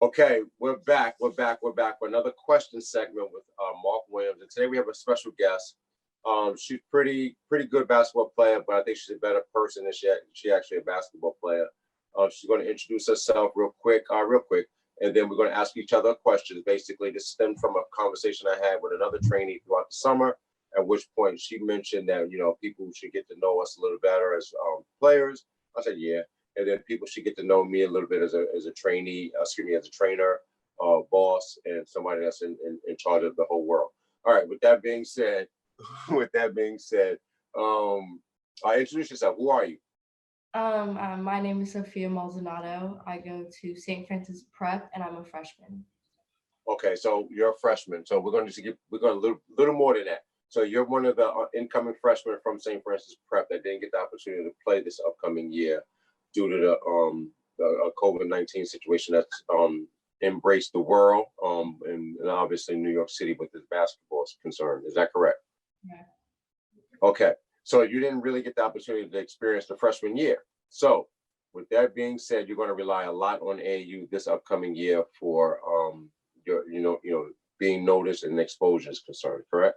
Okay, we're back. We're back. We're back for another question segment with Mark Williams. And today we have a special guest. She's pretty good basketball player, but I think she's a better person than she actually a basketball player. She's going to introduce herself real quick, and then we're going to ask each other questions. Basically, this stemmed from a conversation I had with another trainee throughout the summer. At which point she mentioned that people should get to know us a little better as players. I said, yeah. And then people should get to know me a little bit as a trainee, as a trainer, boss, and somebody that's in charge of the whole world. All right. With that being said, introduce yourself. Who are you? My name is Sofia Maldonado. I go to St. Francis Prep, and I'm a freshman. Okay, so you're a freshman. So we're going to little more than that. So you're one of the incoming freshmen from St. Francis Prep that didn't get the opportunity to play this upcoming year due to the COVID-19 situation that's embraced the world and obviously New York City with this basketball is concerned. Is that correct? Yeah. Okay, so you didn't really get the opportunity to experience the freshman year. So with that being said, you're going to rely a lot on AAU this upcoming year for your being noticed and exposure is concerned, correct?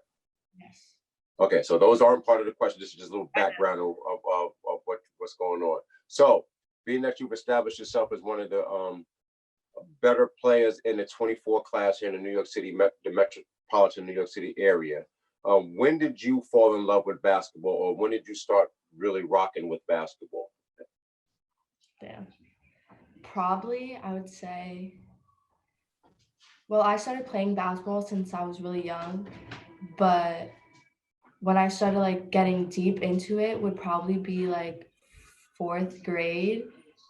Yes. Okay, so those aren't part of the question. This is just a little background of what's going on. So, being that you've established yourself as one of the better players in the 24 class here in the New York City, the metropolitan New York City area, when did you fall in love with basketball, or when did you start really rocking with basketball? Damn. Probably, I would say. Well, I started playing basketball since I was really young, but when I started like getting deep into it would probably be like fourth grade,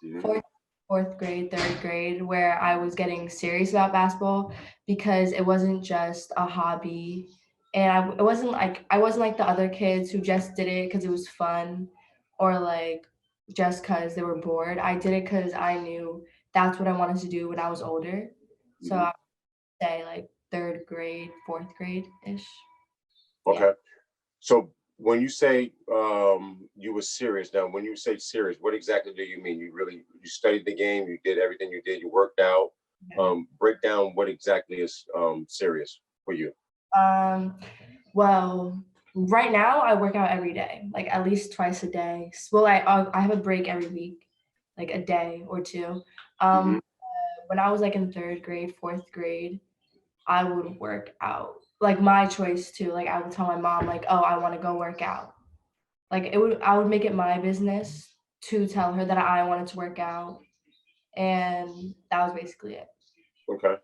Mhm. fourth fourth grade, third grade, where I was getting serious about basketball because it wasn't just a hobby, and it wasn't like the other kids who just did it because it was fun, or like just because they were bored. I did it because I knew that's what I wanted to do when I was older. So I Mhm. would say like third grade, fourth grade ish. Yeah. Okay. So when you say you were serious, now when you say serious, what exactly do you mean? You studied the game, you did everything you did, you worked out. Break down what exactly is serious for you. Um, well, right now I work out every day, like at least twice a day. Well, I have a break every week, like a day or two. Hmm. When I was like in third grade, fourth grade, I would work out. Like my choice too. Like I would tell my mom, like, oh, I want to go work out. Like I would make it my business to tell her that I wanted to work out, and that was basically it. Okay.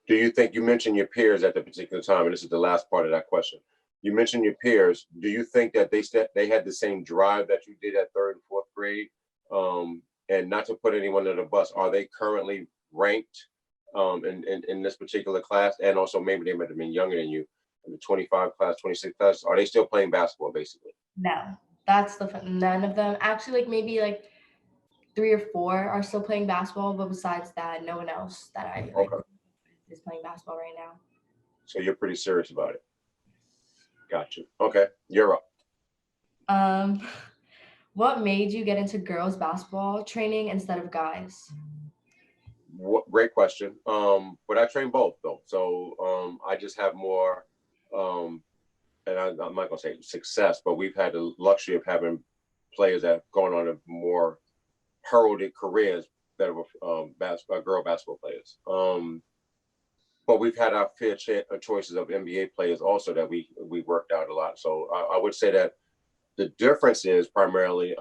Do you think you mentioned your peers at the particular time, and this is the last part of that question? You mentioned your peers. Do you think that they had the same drive that you did at third and fourth grade? And not to put anyone under the bus, are they currently ranked in this particular class? And also maybe they might have been younger than you in the 25 class, 26 class. Are they still playing basketball basically? No, that's none of them. Actually, like maybe like three or four are still playing basketball, but besides that, no one else that I like Okay. is playing basketball right now. So you're pretty serious about it. Gotcha. Okay. You're up. Um, what made you get into girls basketball training instead of guys? Great question. But I train both though. So I just have more and I'm not gonna say success, but we've had the luxury of having players that have gone on a more heralded careers that were girl basketball players. But we've had our fair share of choices of NBA players also that we worked out a lot. So I would say that the difference is primarily,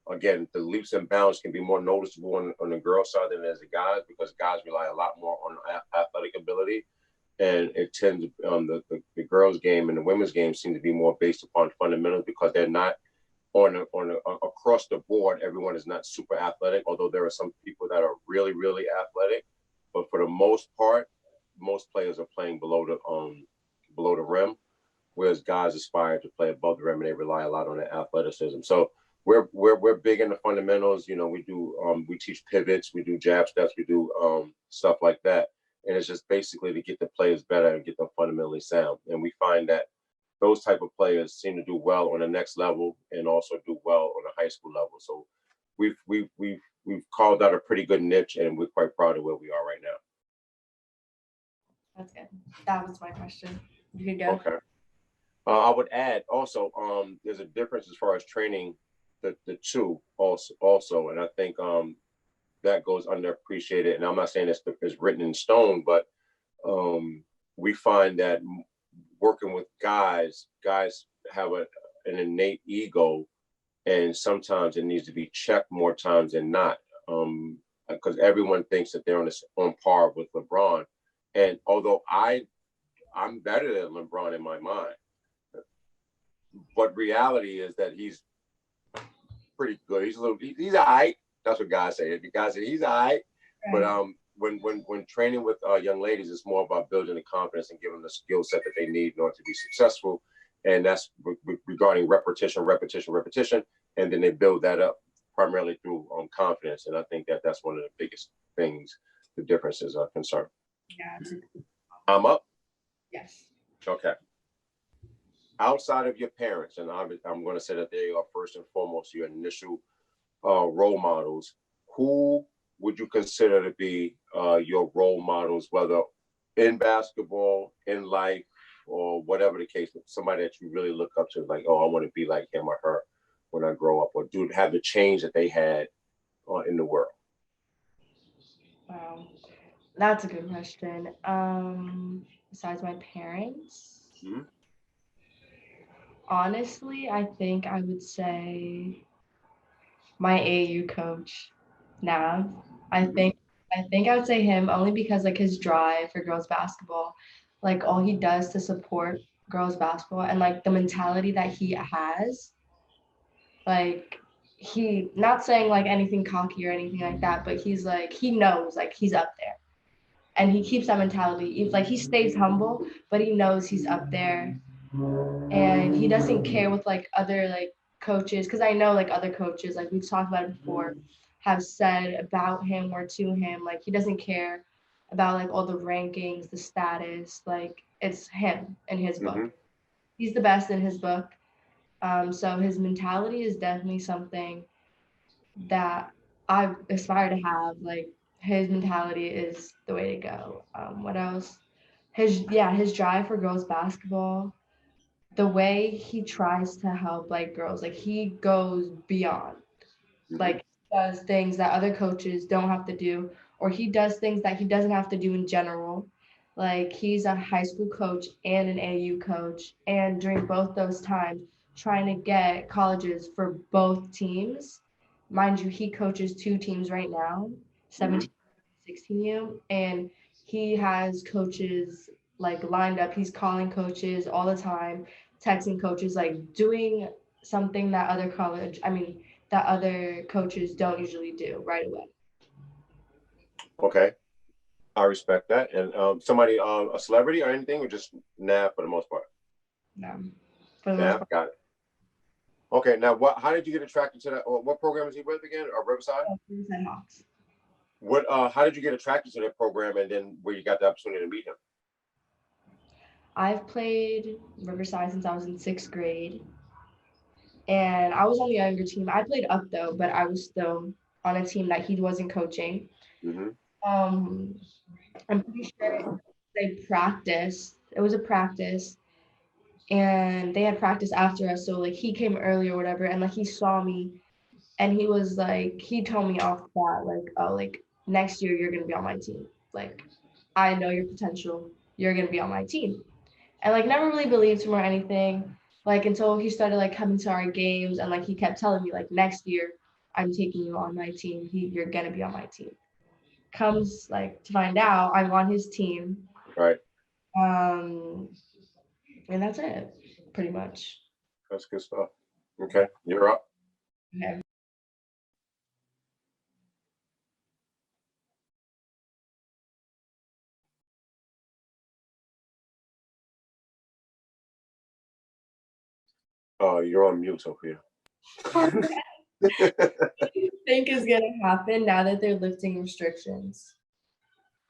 again, the leaps and bounds can be more noticeable on the girl side than as a guys because guys rely a lot more on athletic ability and it tends the girls game and the women's game seem to be more based upon fundamentals because they're not across the board. Everyone is not super athletic, although there are some people that are really athletic. But for the most part, most players are playing below the rim, whereas guys aspire to play above the rim and they rely a lot on their athleticism. So we're big in the fundamentals. We teach pivots, we do jab steps, we do stuff like that, and it's just basically to get the players better and get them fundamentally sound. And we find that those type of players seem to do well on the next level and also do well on the high school level. So we've we've carved out a pretty good niche, and we're quite proud of where we are right now. That's good. That was my question. You can go. Okay. I would add also, there's a difference as far as training the two also, and I think that goes underappreciated. And I'm not saying it's written in stone, but we find that working with guys have an innate ego, and sometimes it needs to be checked more times than not, because everyone thinks that they're on par with LeBron, and although I'm better than LeBron in my mind, but reality is that he's pretty good. He's all right. That's what guys say. The guys say he's all right. Right. But when training with young ladies, it's more about building the confidence and giving them the skill set that they need in order to be successful. And that's regarding repetition, and then they build that up primarily through confidence. And I think that's one of the biggest things the differences are concerned. Yeah. I'm up. Yes. Okay. Outside of your parents, and I'm going to say that they are first and foremost your initial role models, who would you consider to be your role models, whether in basketball, in life, or whatever the case, somebody that you really look up to, like, oh, I want to be like him or her when I grow up, or have the change that they had in the world? Wow, that's a good question. Besides my parents, mm-hmm. Honestly, I think I would say my AAU coach, Nav. I think I would say him only because like his drive for girls basketball, like all he does to support girls basketball and like the mentality that he has, like he not saying like anything cocky or anything like that, but he's like he knows like he's up there. And he keeps that mentality. Like he stays humble, but he knows he's up there. And he doesn't care with like other like coaches, because I know like other coaches, like we've talked about it before, have said about him or to him, like he doesn't care about like all the rankings, the status, like it's him in his book. Mm-hmm. He's the best in his book. So his mentality is definitely something that I aspire to have. Like his mentality is the way to go. What else? His drive for girls basketball, the way he tries to help like girls, like he goes beyond, like does things that other coaches don't have to do, or he does things that he doesn't have to do in general. Like he's a high school coach and an AU coach, and during both those times trying to get colleges for both teams. Mind you, he coaches two teams right now, 17, 16U, and he has coaches like lined up. He's calling coaches all the time, texting coaches, like doing something that that other coaches don't usually do right away. Okay. I respect that. And somebody, a celebrity or anything, or just Nav for the most part? No. Nav, got it. Okay, now how did you get attracted to that? What program is he with again? Or Riverside? Riverside Hawks. How did you get attracted to that program, and then where you got the opportunity to meet him? I've played Riverside since I was in 6th grade. And I was on the younger team. I played up though, but I was still on a team that he wasn't coaching. Mm-hmm. I'm pretty sure they practiced. It was a practice, and they had practice after us. So like he came early or whatever, and like he saw me, and he was like, he told me off the bat, like, oh, like next year you're gonna be on my team. Like, I know your potential. You're gonna be on my team. And like never really believed him or anything. Like until he started like coming to our games, and like he kept telling me like next year I'm taking you on my team. You're gonna be on my team. Comes like to find out I'm on his team. Right. And that's it, pretty much. That's good stuff. Okay, you're up. Okay. You're on mute, Sofia. What do you think is gonna happen now that they're lifting restrictions?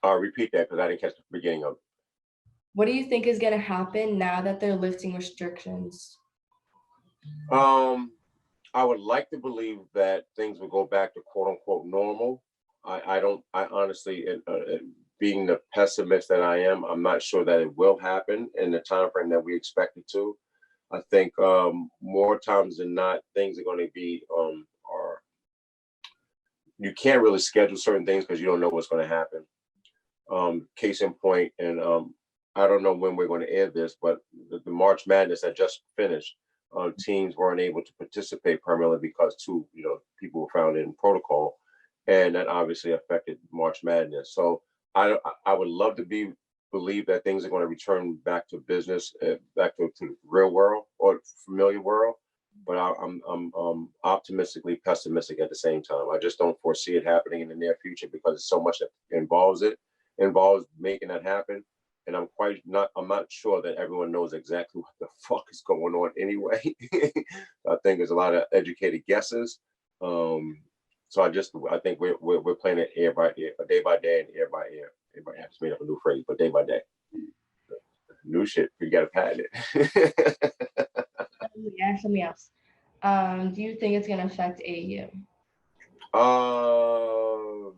Repeat that because I didn't catch the beginning of it. What do you think is gonna happen now that they're lifting restrictions? I would like to believe that things will go back to quote unquote normal. I don't, I honestly, being the pessimist that I am, I'm not sure that it will happen in the time frame that we expect it to. I think more times than not, things are going to be, are, you can't really schedule certain things because you don't know what's going to happen. Case in point, and I don't know when we're going to air this, but the March Madness that just finished, teams weren't able to participate primarily because two, people were found in protocol, and that obviously affected March Madness. So I would love to believe that things are going to return back to business, back to the real world or familiar world. But I'm optimistically pessimistic at the same time. I just don't foresee it happening in the near future because there's so much that involves making that happen. And I'm not sure that everyone knows exactly what the fuck is going on anyway. I think there's a lot of educated guesses. So I think we're playing it ear by ear, day by day and ear by ear. Everybody has made up a new phrase, but day by day. New shit, you gotta patent it. Ask something else. Do you think it's gonna affect AU? Um,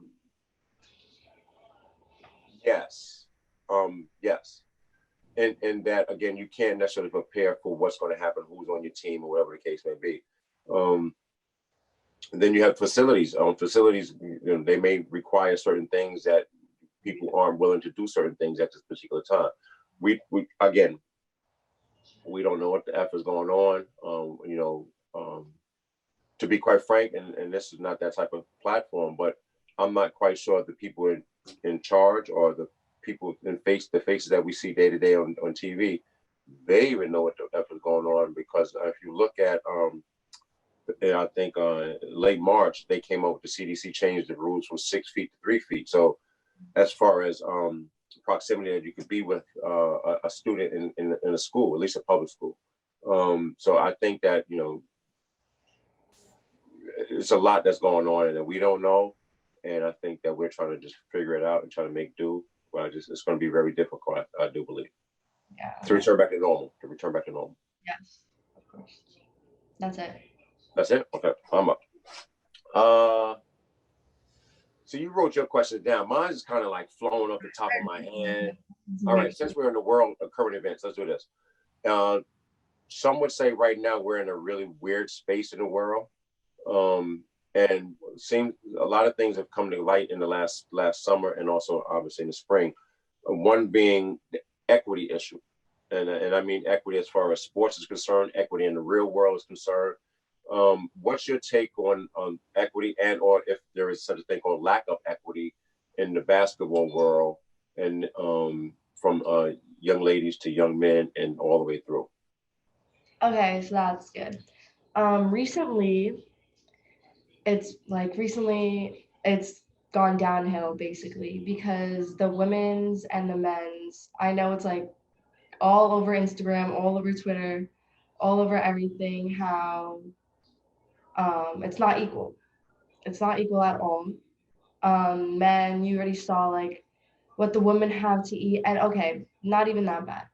yes. Yes. And that again, you can't necessarily prepare for what's going to happen, who's on your team, or whatever the case may be. And then you have facilities. Facilities, they may require certain things that people aren't willing to do certain things at this particular time. We again, we don't know what the F is going on. To be quite frank, and this is not that type of platform, but I'm not quite sure if the people in charge or the people the faces that we see day to day on TV, they even know what the F is going on, because if you look at I think late March they came up with the CDC changed the rules from 6 feet to 3 feet. So as far as proximity that you could be with a student in a school, at least a public school. So I think that it's a lot that's going on and that we don't know, and I think that we're trying to just figure it out and try to make do. But it's going to be very difficult, I do believe, Yeah. to return back to normal. To return back to normal. Yes, of course. That's it. That's it. Okay, I'm up. So you wrote your questions down. Mine's is kind of like flowing off the top of my head. All right, since we're in the world of current events, let's do this. Some would say right now we're in a really weird space in the world. And seems a lot of things have come to light in the last summer and also obviously in the spring. One being the equity issue, and I mean equity as far as sports is concerned, equity in the real world is concerned. What's your take on equity, and or if there is such a thing called lack of equity in the basketball world, and from young ladies to young men and all the way through? Okay, so that's good. Recently it's gone downhill basically because the women's and the men's, I know it's like all over Instagram, all over Twitter, all over everything, how it's not equal. It's not equal at all. Men, you already saw like what the women have to eat, and okay, not even that bad.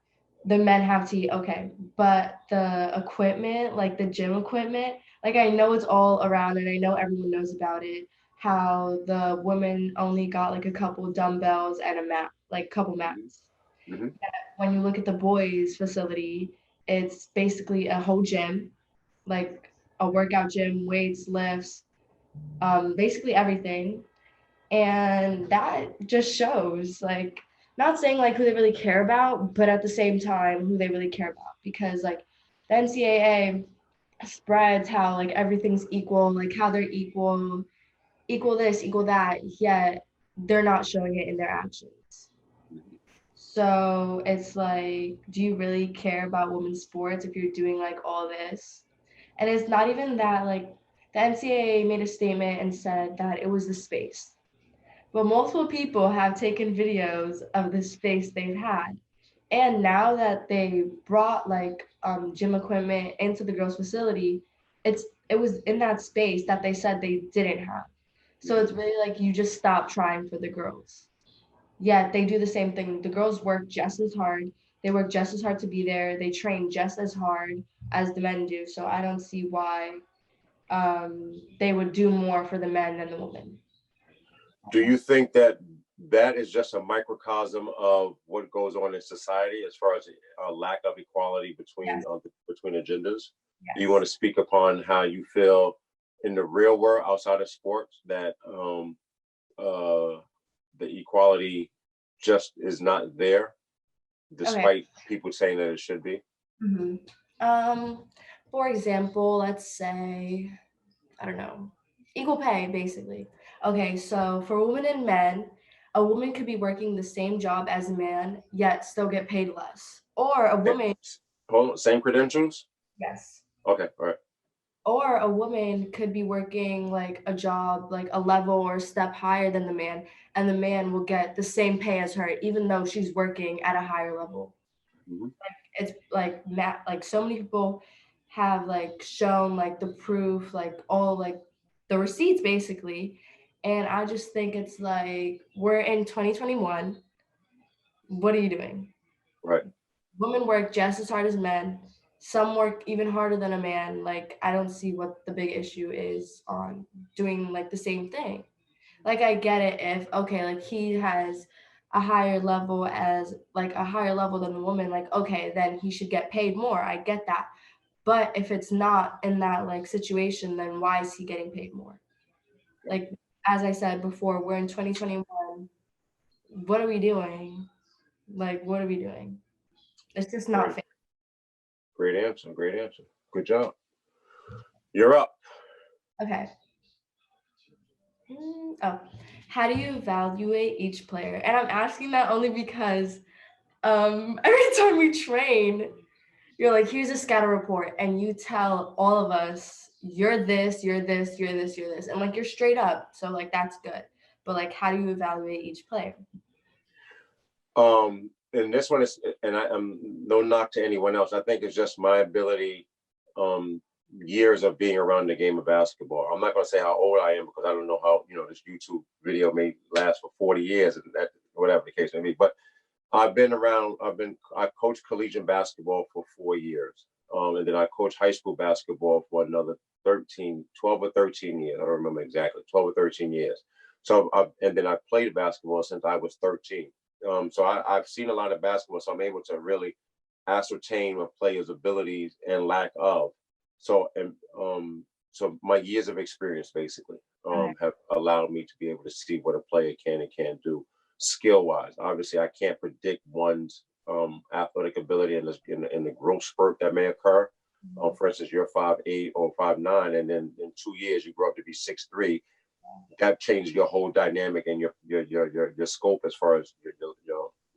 The men have to eat, okay, but the equipment, like the gym equipment, like I know it's all around and I know everyone knows about it. How the women only got like a couple dumbbells and a mat, like couple mats. Mm-hmm. When you look at the boys' facility, it's basically a whole gym, like a workout gym, weights, lifts, basically everything. And that just shows, like, not saying like who they really care about, but at the same time who they really care about, because like the NCAA spreads how like everything's equal, like how they're equal this, equal that, yet they're not showing it in their actions. So it's like, do you really care about women's sports if you're doing like all this? And it's not even that, like, the NCAA made a statement and said that it was the space. But multiple people have taken videos of the space they've had. And now that they brought like gym equipment into the girls' facility, it was in that space that they said they didn't have. So it's really like you just stop trying for the girls. Yet they do the same thing. The girls work just as hard. They work just as hard to be there. They train just as hard as the men do. So I don't see why they would do more for the men than the women. Do you think that that is just a microcosm of what goes on in society as far as a lack of equality between Yes. between the genders? Do you Yes. want to speak upon how you feel in the real world outside of sports that the equality just is not there, Okay. despite people saying that it should be? hmm for example, let's say, I don't know, equal pay, basically. Okay, so for women and men, a woman could be working the same job as a man, yet still get paid less. Or a woman, Hold on, same credentials? yes. Okay, all right. Or a woman could be working like a job, like a level or a step higher than the man, and the man will get the same pay as her, even though she's working at a higher level. Mhm. It's like like so many people have like shown like the proof, like all like the receipts basically. And I just think it's like we're in 2021. What are you doing? Right, Women work just as hard as men. Some work even harder than a man. Like I don't see what the big issue is on doing like the same thing. Like I get it if okay, like he has a higher level as like a higher level than the woman, like okay, then he should get paid more. I get that. But if it's not in that like situation, then why is he getting paid more? Like as I said before, we're in 2021. What are we doing? Like what are we doing? It's just not great, fair. great answer, great answer. Good job. You're up. Okay. Oh, how do you evaluate each player? And I'm asking that only because every time we train, you're like, here's a scatter report, and you tell all of us, you're this, you're this, you're this, you're this, and like you're straight up. So like that's good. But like, how do you evaluate each player? And this one is, and I'm no knock to anyone else. I think it's just my ability, um, years of being around the game of basketball. I'm not going to say how old I am because I don't know how, this YouTube video may last for 40 years and that, whatever the case may be. But I've been around. I coached collegiate basketball for 4 years, and then I coached high school basketball for another 12 or 13 years. I don't remember exactly, 12 or 13 years. So, and then I played basketball since I was 13. So I've seen a lot of basketball, so I'm able to really ascertain a player's abilities and lack of. So, and so my years of experience basically Okay. have allowed me to be able to see what a player can and can't do skill wise. Obviously, I can't predict one's athletic ability in the growth spurt that may occur. For instance, you're 5'8" or 5'9", and then in 2 years you grow up to be 6'3". That changed your whole dynamic and your scope as far as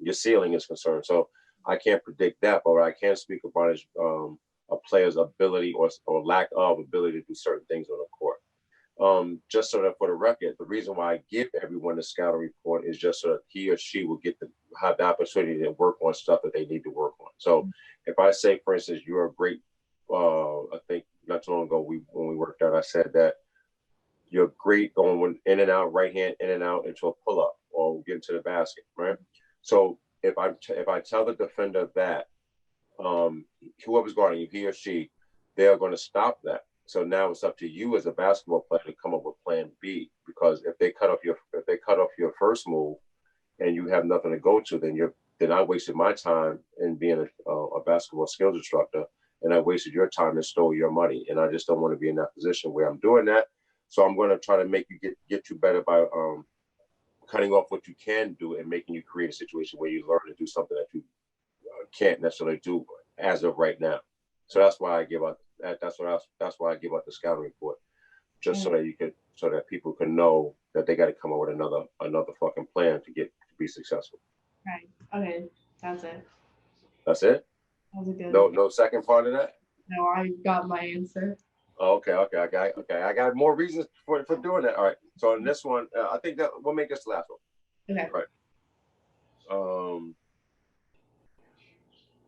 your ceiling is concerned. So I can't predict that, but what I can speak about is a player's ability or lack of ability to do certain things on the court. Just so that for the record, the reason why I give everyone the scouting report is just so that he or she will have the opportunity to work on stuff that they need to work on. So if I say, for instance, you're a great, I think not too long ago when we worked out, I said that you're great going in and out, right hand in and out into a pull up or get into the basket, right? So if I tell the defender that whoever's guarding you, he or she, they are going to stop that. So now it's up to you as a basketball player to come up with plan B, because if they cut off your first move and you have nothing to go to, then I wasted my time in being a basketball skills instructor, and I wasted your time and stole your money. And I just don't want to be in that position where I'm doing that. So I'm going to try to make you get you better by cutting off what you can do and making you create a situation where you learn to do something that you can't necessarily do as of right now. So that's why I give out that's why I give out the scouting report, just so that people can know that they got to come up with another fucking plan to be successful. Right. Okay. That's it. That's it. That was a good. No second part of that. No, I got my answer. Oh, I got more reasons for doing that. All right. So in this one, I think that we'll make this the last one. Okay. All right.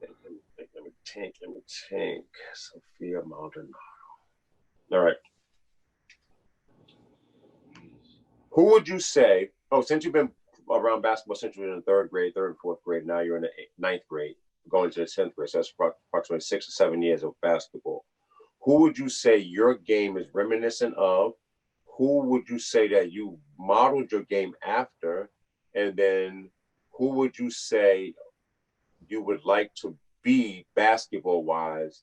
Let me think. Sofia Maldonado. All right. Who would you say? Oh, since you've been around basketball since you were in the third and fourth grade, now you're in the ninth grade, going to the 10th grade. So that's approximately 6 or 7 years of basketball. who would you say your game is reminiscent of? Who would you say that you modeled your game after? And then who would you say you would like to be basketball wise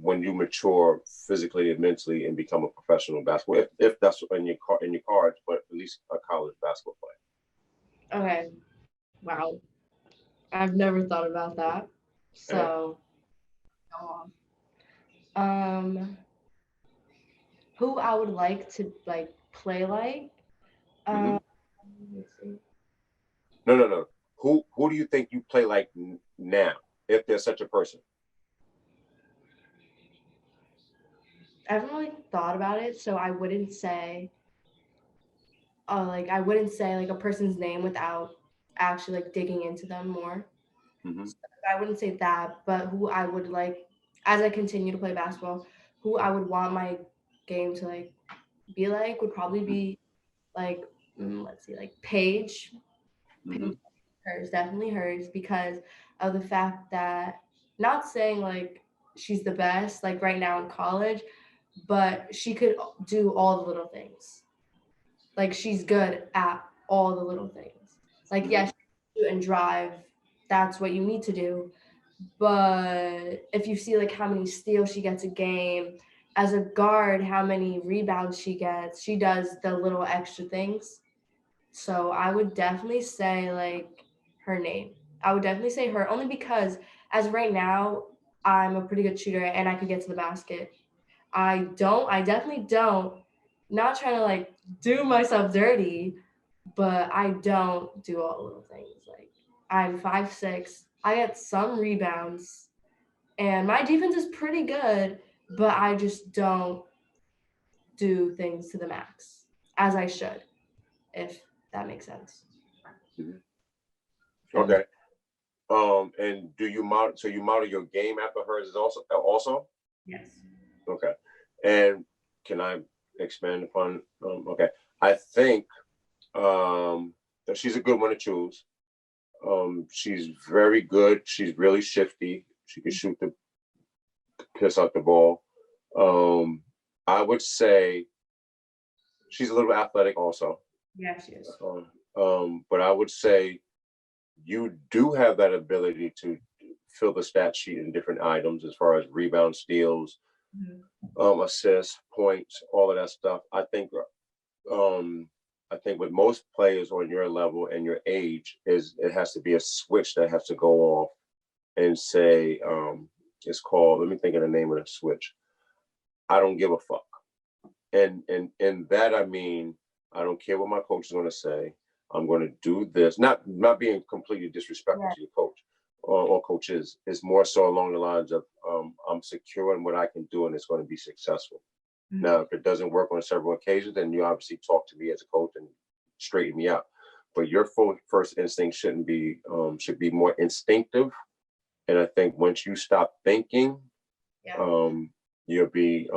when you mature physically and mentally and become a professional basketball, if that's in your cards, but at least a college basketball player. Okay. Wow. I've never thought about that. So, go on. Who I would like to like play like? Mm-hmm. Let me see. No. Who do you think you play like now, if there's such a person? I haven't really thought about it, so I wouldn't say I wouldn't say like a person's name without actually like digging into them more. Mm-hmm. So I wouldn't say that, but who I would like as I continue to play basketball, who I would want my game to like be like would probably be like let's see, like Paige. Mm-hmm. Hers, definitely hers, because of the fact that not saying like she's the best like right now in college, but she could do all the little things. Like she's good at all the little things. Like Mm-hmm. yes, shoot and drive, that's what you need to do. But if you see like how many steals she gets a game, as a guard, how many rebounds she gets, she does the little extra things. So I would definitely say like her name. I would definitely say her only because as of right now, I'm a pretty good shooter and I could get to the basket. I definitely don't, not trying to like do myself dirty, but I don't do all the little things. Like I'm 5'6", I get some rebounds, and my defense is pretty good, but I just don't do things to the max as I should, if that makes sense. Mm-hmm. Okay. And do you model? So you model your game after hers is also? Yes. Okay. And can I expand upon? Okay. I think that she's a good one to choose. She's very good. She's really shifty. She can shoot the piss out the ball. I would say she's a little athletic also. Yeah, she is. But I would say you do have that ability to fill the stat sheet in different items as far as rebound, steals, assists, points, all of that stuff. I think with most players on your level and your age is it has to be a switch that has to go off and say it's called, let me think of the name of the switch. I don't give a fuck. And that I mean, I don't care what my coach is going to say. I'm going to do this. Not being completely disrespectful to your coach or coaches. It's more so along the lines of I'm secure in what I can do and it's going to be successful. Mm-hmm. Now, if it doesn't work on several occasions, then you obviously talk to me as a coach and straighten me out. But your first instinct should be more instinctive. And I think once you stop thinking, you'll be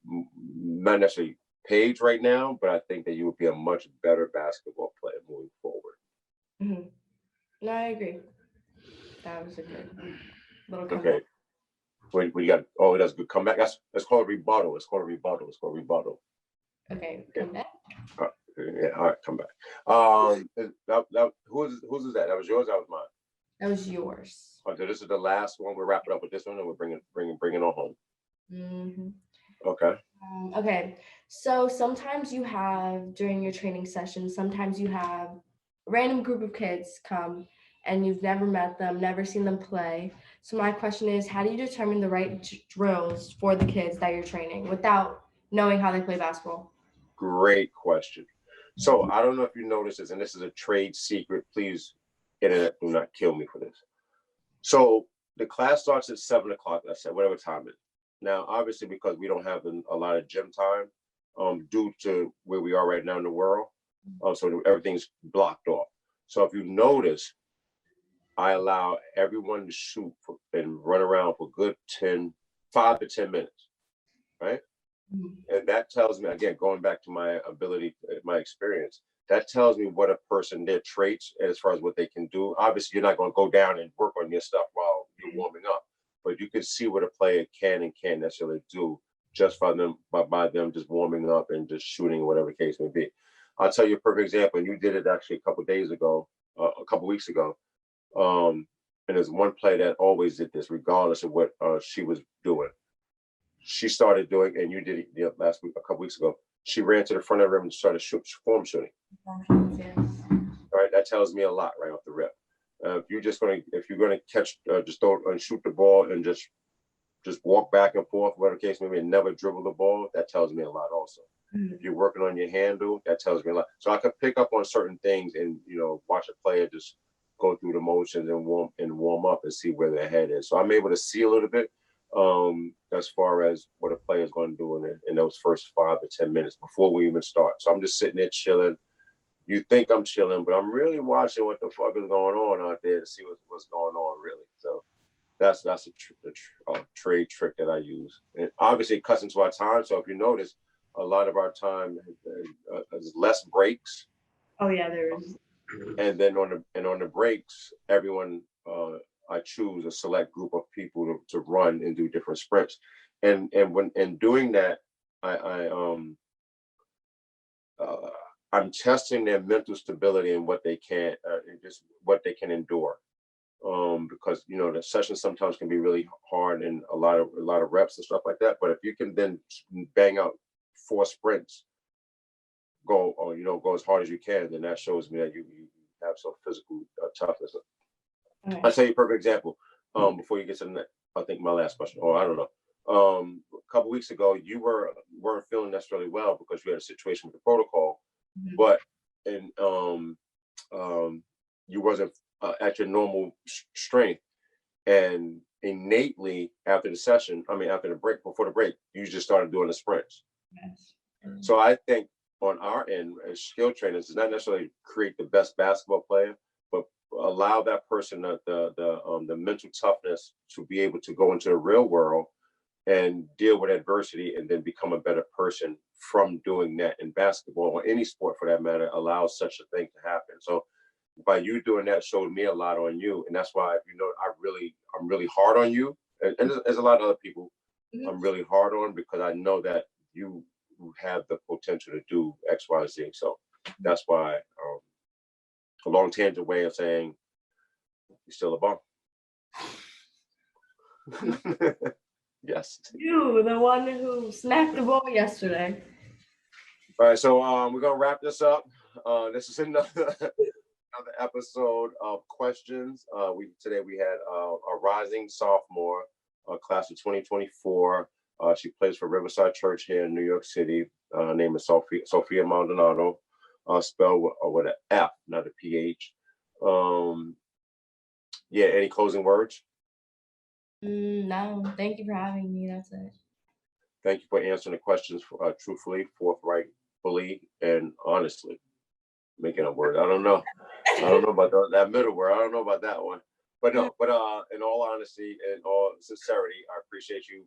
not necessarily Paige right now, but I think that you would be a much better basketball player moving forward. Mm-hmm. No, I agree. That was a good little comeback. Okay. We got, oh, that's a good comeback. Let's call it rebuttal. Let's call it rebuttal. Okay, come back. Yeah, all right, come back. Whose is that? That was yours. That was mine. That was yours. Okay, this is the last one. We're wrapping up with this one, and we're bringing it on home. Mm-hmm. Okay. Okay. So sometimes you have during your training sessions, sometimes you have a random group of kids come and you've never met them, never seen them play. So my question is, how do you determine the right drills for the kids that you're training without knowing how they play basketball? Great question. So I don't know if you noticed this, and this is a trade secret. Please, internet, do not kill me for this. So the class starts at 7:00. I said, whatever time it is. Now, obviously, because we don't have a lot of gym time, due to where we are right now in the world, so everything's blocked off. So if you notice, I allow everyone to shoot and run around for good 5 to 10 minutes, right? Mm-hmm. And that tells me, again, going back to my ability, my experience, that tells me what a person, their traits, as far as what they can do. Obviously, you're not going to go down and work on your stuff while you're warming up. but you can see what a player can and can't necessarily do just by them just warming up and just shooting, whatever the case may be. I'll tell you a perfect example, and you did it actually a couple weeks ago. And there's one player that always did this, regardless of what she was doing. She started doing, and you did it a couple weeks ago. She ran to the front of the rim and started form shooting. Yes. All right, that tells me a lot right off the rip. If you're gonna catch, just throw and shoot the ball and just walk back and forth, whatever the case may be, and never dribble the ball, that tells me a lot also. If you're working on your handle, that tells me a lot. So I can pick up on certain things and watch a player just go through the motions and warm up and see where their head is. So I'm able to see a little bit as far as what a player is going to do in those first 5 to 10 minutes before we even start. So I'm just sitting there chilling. You think I'm chilling, but I'm really watching what the fuck is going on out there to see what's going on really. So that's a trade trick that I use. And obviously it cuts into our time. So if you notice, a lot of our time is less breaks. Oh yeah, there is. And then on the breaks, everyone I choose a select group of people to run and do different sprints. And when doing that, I'm testing their mental stability and what they can and just what they can endure. Because the sessions sometimes can be really hard and a lot of reps and stuff like that. But if you can then bang out 4 sprints, go as hard as you can, then that shows me that you have some physical toughness. Okay. I'll tell you a perfect example. Before you get to I think my last question, or I don't know. A couple weeks ago, you weren't feeling necessarily well because you had a situation with the protocol, but you wasn't at your normal strength, and innately after the break, before the break, you just started doing the sprints. Yes. So I think on our end as skill trainers, it's not necessarily create the best basketball player, but allow that person the mental toughness to be able to go into the real world and deal with adversity and then become a better person from doing that. In basketball or any sport for that matter allows such a thing to happen. So by you doing that showed me a lot on you, and that's why I'm really hard on you, and there's a lot of other people I'm really hard on because I know that you have the potential to do X, Y, Z. So that's why a long tangent way of saying you're still a bum. Yes. You, the one who smacked the ball yesterday. All right, so we're gonna wrap this up. This is another episode of questions. Today we had a rising sophomore, class of 2024. She plays for Riverside Church here in New York City. Her name is Sofia Maldonado, spelled with an F, not a PH. Yeah, any closing words? No, thank you for having me. That's it. Thank you for answering the questions truthfully, forthrightfully, and honestly. Making up words. I don't know about that middle word. I don't know about that one. But no, but in all honesty and all sincerity, I appreciate you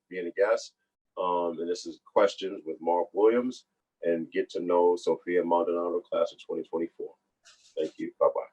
being a guest. And this is Questions with Mark Williams, and get to know Sofia Maldonado, class of 2024. Thank you. Bye-bye.